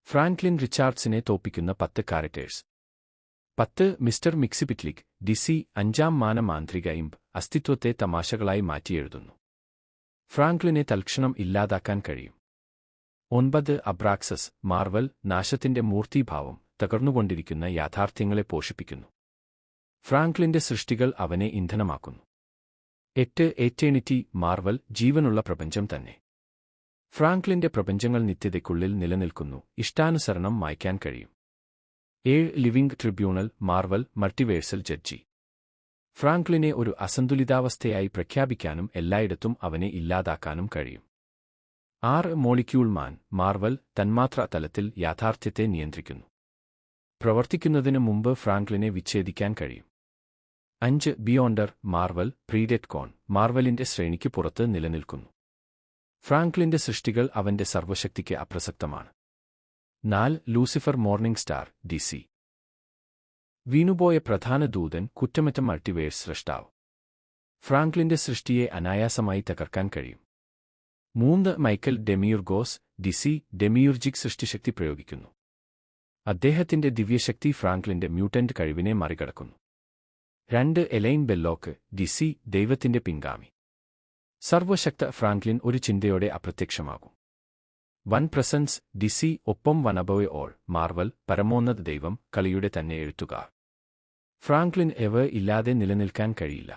Franklin റിച്ചാർഡ്സിനെ തോപ്പിക്കുന്ന 10 characters. 10 mister Mxyzptlk, DC, 5ാം മാനമാന്ത്രിക ഇംപ്, അസ്തിത്വത്തെ തമാശകളായി മാറ്റിയെഴുതുന്നു. ഫ്രാങ്ക്ലിനെ തൽക്ഷണം ഇല്ലാതാക്കാൻ കഴിയും. 9 അബ്രാക്സസ്, മാർവൽ, നാശത്തിന്റെ മൂർത്തീഭാവം, തകർന്നുകൊണ്ടിരിക്കുന്ന യാഥാർത്ഥ്യങ്ങളെ പോഷിപ്പിക്കുന്നു. ഫ്രാങ്ക്ലിന്റെ സൃഷ്ടികൾ അവനെ ഇന്ധനമാക്കുന്നു. 8 എറ്റേണിറ്റി, മാർവൽ, ജീവനുള്ള പ്രപഞ്ചം തന്നെ. ഫ്രാങ്ക്ലിന്റെ പ്രപഞ്ചങ്ങൾ നിത്യതയ്ക്കുള്ളിൽ നിലനിൽക്കുന്നു, ഇഷ്ടാനുസരണം മായ്ക്കാൻ കഴിയും. 7 living tribunal, Marvel, multiversal judge. ഫ്രാങ്ക്ലിനെ ഒരു അസന്തുലിതാവസ്ഥയായി പ്രഖ്യാപിക്കാനും എല്ലായിടത്തും അവനെ ഇല്ലാതാക്കാനും കഴിയും. 6 മോളിക്യൂൾ മാൻ, മാർവൽ, തന്മാത്രാ തലത്തിൽ യാഥാർത്ഥ്യത്തെ നിയന്ത്രിക്കുന്നു. പ്രവർത്തിക്കുന്നതിന് മുമ്പ് ഫ്രാങ്ക്ലിനെ വിച്ഛേദിക്കാൻ കഴിയും. 5 ബിയോണ്ടർ, മാർവൽ, പ്രീഡെറ്റ്കോൺ, മാർവലിന്റെ ശ്രേണിക്ക് പുറത്ത് നിലനിൽക്കുന്നു. ഫ്രാങ്ക്ലിന്റെ സൃഷ്ടികൾ അവന്റെ സർവ്വശക്തിക്ക് അപ്രസക്തമാണ്. 4 ലൂസിഫർ മോർണിംഗ് സ്റ്റാർ, ഡിസി. വീണുപോയ പ്രധാന ദൂതൻ, കുറ്റമറ്റ മൾട്ടിവേഴ്സ് സ്രഷ്ടാവ്. ഫ്രാങ്ക്ലിന്റെ സൃഷ്ടിയെ അനായാസമായി തകർക്കാൻ കഴിയും. 3 മൈക്കൽ ഡെമിയുർഗോസ്, ഡിസി, ഡെമിയുർജിക് സൃഷ്ടിശക്തി പ്രയോഗിക്കുന്നു. അദ്ദേഹത്തിന്റെ ദിവ്യശക്തി ഫ്രാങ്ക്ലിന്റെ മ്യൂട്ടന്റ് കഴിവിനെ മറികടക്കുന്നു. 2 എലൈൻ ബെല്ലോക്ക്, ഡിസി, ദൈവത്തിന്റെ പിൻഗാമി. സർവശക്ത ഫ്രാങ്ക്ലിൻ ഒരു ചിന്തയോടെ അപ്രത്യക്ഷമാകും. 1 പ്രസൻസ്, ഡിസി, ഒപ്പം വനബോയ് ഓൾ, മാർവൽ, പരമോന്നത ദൈവം, കളിയുടെ തന്നെ എഴുത്തുകാർ. ഫ്രാങ്ക്ലിൻ ഇല്ലാതെ നിലനിൽക്കാൻ കഴിയില്ല.